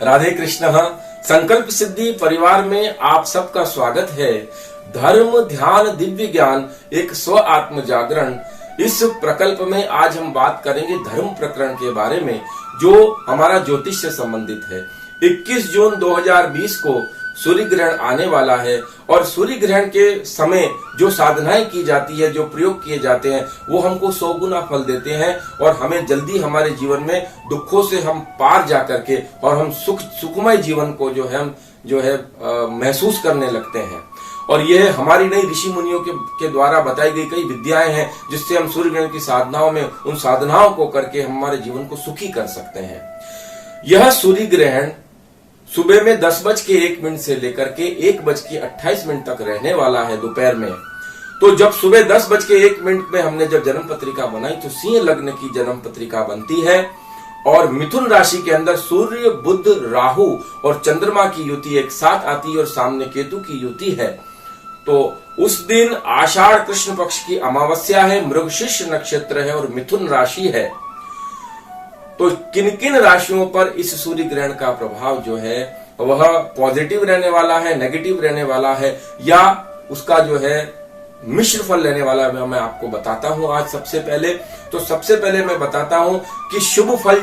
राधे कृष्ण। संकल्प सिद्धि परिवार में आप सबका स्वागत है। धर्म ध्यान दिव्य ज्ञान एक स्व आत्म जागरण, इस प्रकल्प में आज हम बात करेंगे धर्म प्रकरण के बारे में जो हमारा ज्योतिष से संबंधित है। 21 जून 2020 को सूर्य ग्रहण आने वाला है और सूर्य ग्रहण के समय जो साधनाएं की जाती है, जो प्रयोग किए जाते हैं, वो हमको 100 गुना फल देते हैं और हमें जल्दी हमारे जीवन में दुखों से हम पार जा करके और हम सुखमय जीवन को हम महसूस करने लगते हैं। और यह हमारी नई ऋषि मुनियों के द्वारा बताई गई कई विद्याएं हैं जिससे हम सूर्य ग्रहण की साधनाओं में उन साधनाओं को करके हमारे जीवन को सुखी कर सकते हैं। यह सूर्य ग्रहण सुबह में 10:01 से लेकर के 1:28 तक रहने वाला है दोपहर में। तो जब सुबह 10:01 में हमने जब जन्म पत्रिका बनाई तो सिंह लग्न की जन्म पत्रिका बनती है और मिथुन राशि के अंदर सूर्य बुध राहु और चंद्रमा की युति एक साथ आती है और सामने केतु की युति है। तो उस दिन आषाढ़ कृष्ण पक्ष की अमावस्या है, मृगशीर्ष नक्षत्र है और मिथुन राशि है। तो किन किन राशियों पर इस सूर्य ग्रहण का प्रभाव वह पॉजिटिव रहने वाला है, नेगेटिव रहने वाला है या उसका मिश्र फल लेने वाला है, मैं आपको बताता हूं। आज सबसे पहले मैं बताता हूं कि शुभ फल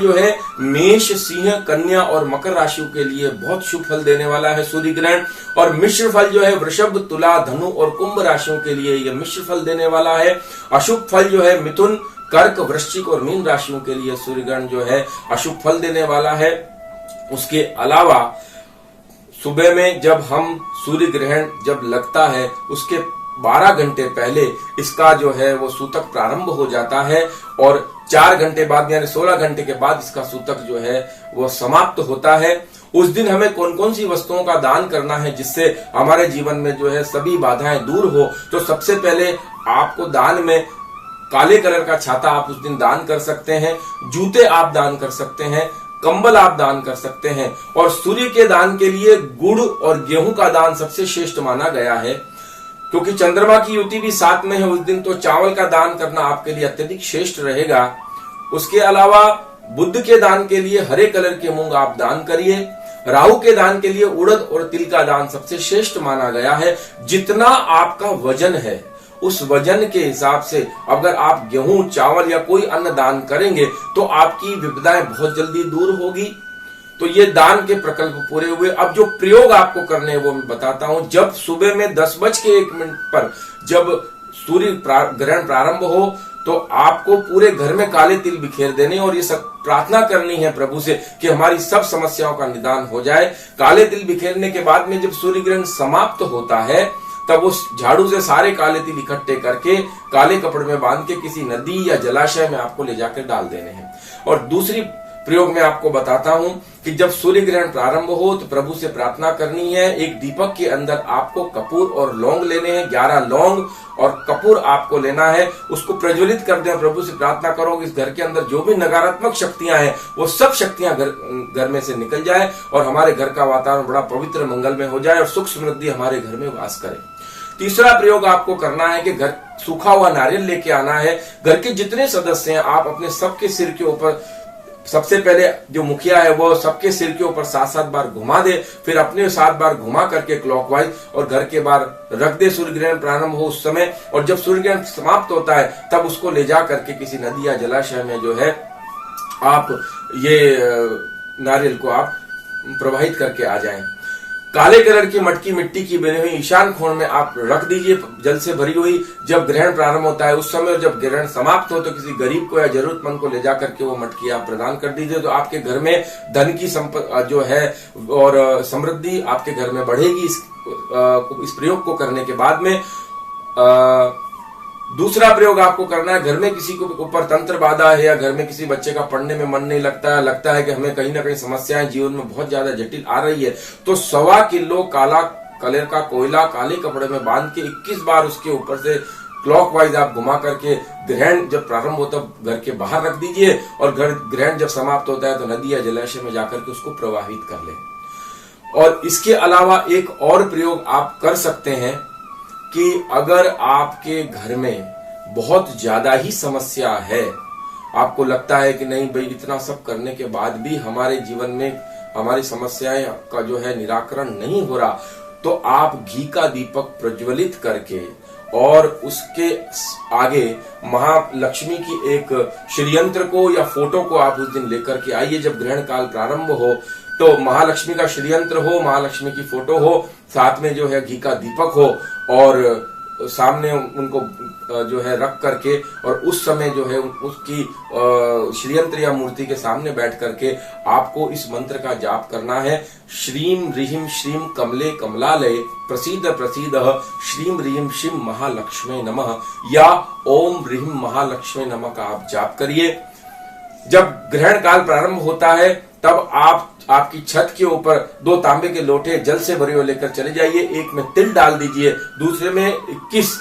मेष, सिंह, कन्या और मकर राशियों के लिए बहुत शुभ फल देने वाला है सूर्य ग्रहण। और मिश्र फल वृषभ, तुला, धनु और कुंभ राशियों के लिए यह मिश्र फल देने वाला है। अशुभ फल मिथुन, कर्क, वृश्चिक और मीन राशियों के लिए सूर्य ग्रहण अशुभ फल देने वाला है। उसके अलावा सुबह में जब हम सूर्य ग्रहण जब लगता है उसके 12 घंटे पहले इसका वो सूतक प्रारंभ हो जाता है और 4 घंटे बाद यानी 16 घंटे के बाद इसका सूतक वो समाप्त होता है। उस दिन हमें कौन कौन सी वस्तुओं का दान करना है जिससे हमारे जीवन में सभी बाधाएं दूर हो। तो सबसे पहले आपको दान में काले कलर का छाता आप उस दिन दान कर सकते हैं, जूते आप दान कर सकते हैं, कंबल आप दान कर सकते हैं। और सूर्य के दान के लिए गुड़ और गेहूं का दान सबसे श्रेष्ठ माना गया है क्योंकि चंद्रमा की युति भी साथ में है उस दिन। तो चावल का दान करना आपके लिए अत्यधिक श्रेष्ठ रहेगा। उसके अलावा बुध के दान के लिए हरे कलर के मूंग आप दान करिए। राहु के दान के लिए उड़द और तिल का दान सबसे श्रेष्ठ माना गया है। जितना आपका वजन है उस वजन के हिसाब से अगर आप गेहूं, चावल या कोई अन्न दान करेंगे तो आपकी विपदाएं बहुत जल्दी दूर होगी। तो ये दान के प्रकल्प पूरे हुए। अब जो प्रयोग आपको करने हैं वो मैं बताता हूं। जब सुबह में 10:01 पर जब सूर्य ग्रहण प्रारंभ हो तो आपको पूरे घर में काले तिल बिखेर देने और ये सब प्रार्थना करनी है प्रभु से कि हमारी सब समस्याओं का निदान हो जाए। काले तिल बिखेरने के बाद में जब सूर्य ग्रहण समाप्त होता है तब उस झाड़ू से सारे काले तिल इकट्ठे करके काले कपड़े में बांध के किसी नदी या जलाशय में आपको ले जाकर डाल देने हैं। और दूसरी प्रयोग में आपको बताता हूं कि जब सूर्य ग्रहण प्रारंभ हो तो प्रभु से प्रार्थना करनी है। एक दीपक के अंदर आपको कपूर और लौंग लेने हैं, 11 लौंग और कपूर आपको लेना है। उसको प्रज्वलित कर दें, प्रभु से प्रार्थना करो कि इस घर के अंदर जो भी नकारात्मक शक्तियां हैं वो सब शक्तियां घर में से निकल जाए और हमारे घर का वातावरण बड़ा पवित्र मंगलमय हो जाए और सुख समृद्धि हमारे घर में वास करे। तीसरा प्रयोग आपको करना है कि घर सूखा हुआ नारियल लेके आना है। घर के जितने सदस्य हैं आप अपने सबके सिर के ऊपर सबसे पहले जो मुखिया है वो सबके सिर के ऊपर 7-7 बार घुमा दे, फिर अपने 7 बार घुमा करके क्लॉकवाइज और घर के बाहर रख दे सूर्य ग्रहण प्रारंभ हो उस समय। और जब सूर्य ग्रहण समाप्त होता है तब उसको ले जा करके किसी नदी या जलाशय में आप ये नारियल को आप प्रवाहित करके आ जाएं। काले कलर की मटकी मिट्टी की बनी हुई ईशान कोण में आप रख दीजिए, जल से भरी हुई। जब ग्रहण प्रारंभ होता है उस समय और जब ग्रहण समाप्त हो तो किसी गरीब को या जरूरतमंद को ले जाकर के वो मटकी आप प्रदान कर दीजिए। तो आपके घर में धन की और समृद्धि आपके घर में बढ़ेगी इस प्रयोग को करने के बाद में। दूसरा प्रयोग आपको करना है, घर में किसी को ऊपर तंत्र बाधा है या घर में किसी बच्चे का पढ़ने में मन नहीं लगता है कि हमें कहीं ना कहीं समस्याएं जीवन में बहुत ज्यादा जटिल आ रही है, तो 1.25 किलो काला कलर का कोयला काले कपड़े में बांध के 21 बार उसके ऊपर से क्लॉकवाइज आप घुमा करके ग्रहण जब प्रारंभ होता है घर के बाहर रख दीजिए और ग्रहण जब समाप्त होता है तो नदी या जलाशय में जाकर के उसको प्रवाहित कर ले। और इसके अलावा एक और प्रयोग आप कर सकते हैं कि अगर आपके घर में बहुत ज्यादा ही समस्या है, आपको लगता है कि नहीं भाई इतना सब करने के बाद भी हमारे जीवन में हमारी समस्याएं का जो है निराकरण नहीं हो रहा, तो आप घी का दीपक प्रज्वलित करके और उसके आगे महालक्ष्मी की एक श्रीयंत्र को या फोटो को आप उस दिन लेकर के आइए। जब ग्रहण काल प्रारंभ हो तो महालक्ष्मी का श्रीयंत्र हो, महालक्ष्मी की फोटो हो, साथ में जो है घी का दीपक हो और सामने उनको जो है रख करके और उस समय जो है उसकी श्रीयंत्र या मूर्ति के सामने बैठ करके आपको इस मंत्र का जाप करना है। श्रीम ह्रीं श्रीम कमले कमलालये प्रसीद प्रसीद श्रीम ह्रीं श्रीम महालक्ष्मी नमः या ओम ह्रीं महालक्ष्मी नमः का आप जाप करिए। जब ग्रहण काल प्रारंभ होता है तब आप आपकी छत के ऊपर 2 तांबे के लोटे जल से भरे हुए लेकर चले जाइए। एक में तिल डाल दीजिए, दूसरे में 21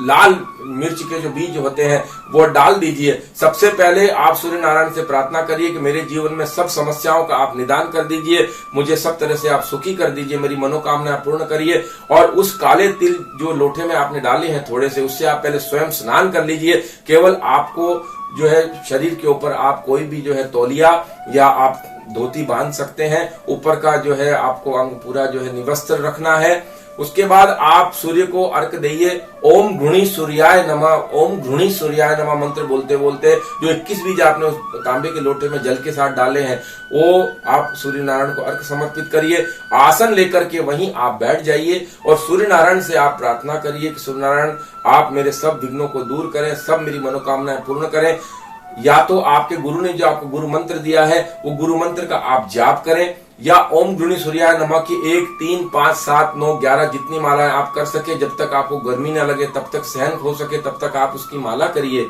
लाल मिर्च के जो बीज होते हैं वो डाल दीजिए। सबसे पहले आप सूर्य नारायण से प्रार्थना करिए कि मेरे जीवन में सब समस्याओं का आप निदान कर दीजिए, मुझे सब तरह से आप सुखी कर दीजिए, मेरी मनोकामना पूर्ण करिए। और उस काले तिल जो लोटे में आपने डाले हैं थोड़े से, उससे आप पहले स्वयं स्नान कर लीजिए। केवल आपको जो है शरीर के ऊपर आप कोई भी जो है तौलिया या आप धोती बांध सकते हैं, ऊपर का जो है आपको अंग पूरा जो है निवस्त्र रखना है। उसके बाद आप सूर्य को अर्घ दीजिए। ओम घृणी सूर्याय नमः, ओम घृणी सूर्याय नमः मंत्र बोलते बोलते जो 21 बीज आपने उस तांबे के लोटे में जल के साथ डाले हैं वो आप सूर्य नारायण को अर्घ समर्पित करिए। आसन लेकर के वहीं आप बैठ जाइए और सूर्य नारायण से आप प्रार्थना करिए कि सूर्य नारायण आप मेरे सब विघ्नों को दूर करें, सब मेरी मनोकामनाएं पूर्ण करें। या तो आपके गुरु ने जो आपको गुरु मंत्र दिया है वो गुरु मंत्र का आप जाप करें, या ओम घृणी सूर्याय नमः की 1, 3, 5, 7, 9, 11 जितनी मालाएं आप कर सके, जब तक आपको गर्मी न लगे, तब तक सहन हो सके, तब तक आप उसकी माला करिए।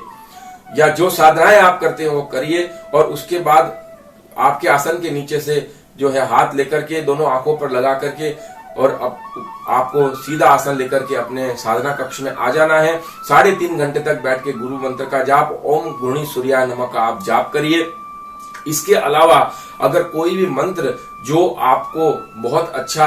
या जो साधनाएं आप करते हो वो करिए। और उसके बाद आपके आसन के नीचे से जो है हाथ लेकर के दोनों आंखों पर लगा करके और अब आपको सीधा आसन लेकर के अपने साधना कक्ष में आ जाना है। 3.5 घंटे तक बैठ के गुरु मंत्र का जाप ओम घृणी सूर्याय नमः का आप जाप करिए। इसके अलावा अगर कोई भी मंत्र जो आपको बहुत अच्छा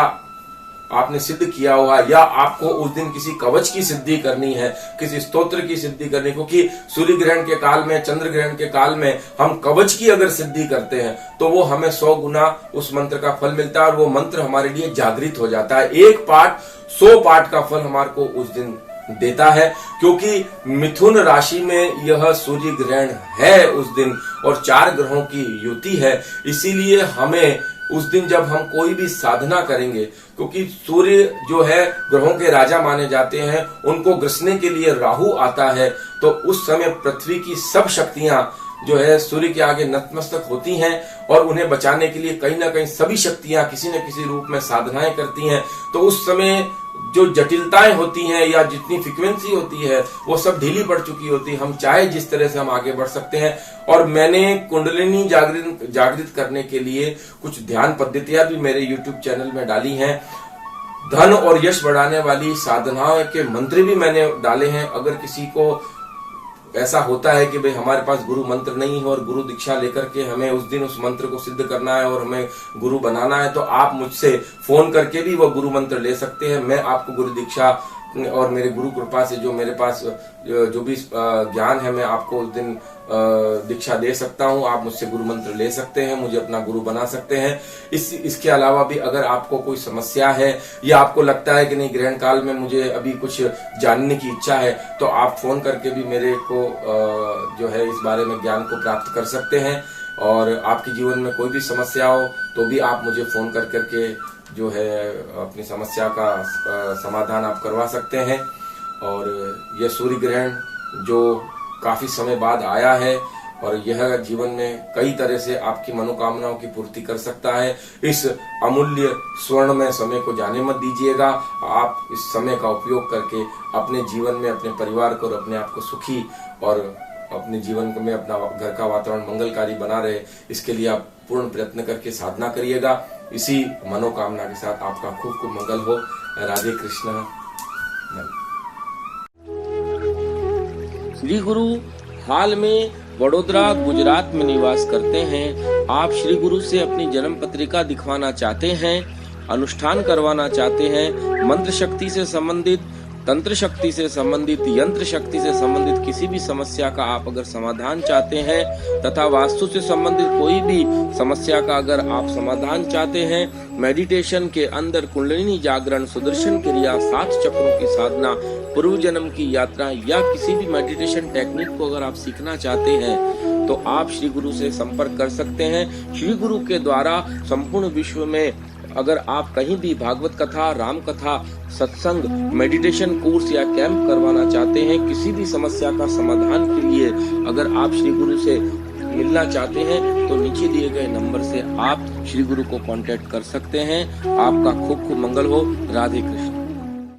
आपने सिद्ध किया हुआ, या आपको उस दिन किसी कवच की सिद्धि करनी है, किसी स्तोत्र की सिद्धि करनी, क्योंकि सूर्य ग्रहण के काल में, चंद्र ग्रहण के काल में हम कवच की अगर सिद्धि करते हैं तो वो हमें 100 गुना उस मंत्र का फल मिलता है और वो मंत्र हमारे लिए जागृत हो जाता है। 1 पाठ 100 पाठ का फल हमारे को उस दिन देता है, क्योंकि मिथुन राशि में यह सूर्य ग्रहण है उस दिन और 4 ग्रहों की युति है। इसीलिए हमें उस दिन जब हम कोई भी साधना करेंगे, क्योंकि सूर्य जो है ग्रहों के राजा माने जाते हैं, उनको ग्रसने के लिए राहु आता है, तो उस समय पृथ्वी की सब शक्तियां जो है सूर्य के आगे नतमस्तक होती हैं और उन्हें बचाने के लिए कहीं ना कहीं सभी शक्तियां किसी न किसी रूप में साधनाएं करती हैं। तो उस समय जो जटिलताएं होती हैं या जितनी फ्रीक्वेंसी होती है वो सब ढीली पड़ चुकी होती है। हम चाहे जिस तरह से हम आगे बढ़ सकते हैं। और मैंने कुंडलिनी जागृत करने के लिए कुछ ध्यान पद्धतियां भी मेरे YouTube चैनल में डाली हैं। धन और यश बढ़ाने वाली साधनाओं के मंत्र भी मैंने डाले हैं। अगर किसी को ऐसा होता है कि भाई हमारे पास गुरु मंत्र नहीं है और गुरु दीक्षा लेकर के हमें उस दिन उस मंत्र को सिद्ध करना है और हमें गुरु बनाना है, तो आप मुझसे फोन करके भी वो गुरु मंत्र ले सकते हैं। मैं आपको गुरु दीक्षा और मेरे गुरु कृपा से जो मेरे पास जो भी ज्ञान है मैं आपको उस दिन दीक्षा दे सकता हूं। आप मुझसे गुरु मंत्र ले सकते हैं, मुझे अपना गुरु बना सकते हैं। इसके अलावा भी अगर आपको कोई समस्या है या आपको लगता है कि नहीं ग्रहण काल में मुझे अभी कुछ जानने की इच्छा है, तो आप फोन करके भी मेरे को जो है इस बारे में ज्ञान को प्राप्त कर सकते हैं। और आपके जीवन में कोई भी समस्या हो तो भी आप मुझे फोन कर करके जो है अपनी समस्या का समाधान आप करवा सकते हैं। और यह सूर्य ग्रहण जो काफी समय बाद आया है और यह जीवन में कई तरह से आपकी मनोकामनाओं की पूर्ति कर सकता है। इस अमूल्य स्वर्णमय समय को जाने मत दीजिएगा। आप इस समय का उपयोग करके अपने जीवन में अपने परिवार को और अपने आप को सुखी और अपने जीवन में अपना घर का वातावरण मंगलकारी बना रहे, इसके लिए आप पूर्ण प्रयत्न करके साधना करिएगा। इसी मनोकामना के साथ आपका खूब खूब मंगल हो। राधे कृष्ण। श्री गुरु हाल में वडोदरा गुजरात में निवास करते हैं। आप श्री गुरु से अपनी जन्म पत्रिका दिखवाना चाहते हैं, अनुष्ठान करवाना चाहते हैं, मंत्र शक्ति से संबंधित तंत्र शक्ति से संबंधित, यंत्र शक्ति से संबंधित किसी भी समस्या का आप अगर समाधान चाहते हैं तथा वास्तु से संबंधित कोई भी समस्या का अगर आप समाधान चाहते हैं, मेडिटेशन के अंदर कुंडलिनी जागरण, सुदर्शन क्रिया, 7 चक्रों की साधना, पूर्व जन्म की यात्रा या किसी भी मेडिटेशन टेक्निक को अगर आप सीखना चाहते हैं तो आप श्री गुरु से संपर्क कर सकते हैं। श्री गुरु के द्वारा संपूर्ण विश्व में अगर आप कहीं भी भागवत कथा, राम कथा, सत्संग, मेडिटेशन कोर्स या कैंप करवाना चाहते हैं, किसी भी समस्या का समाधान के लिए अगर आप श्री गुरु से मिलना चाहते हैं तो नीचे दिए गए नंबर से आप श्री गुरु को कांटेक्ट कर सकते हैं। आपका खूब खूब मंगल हो। राधे कृष्ण।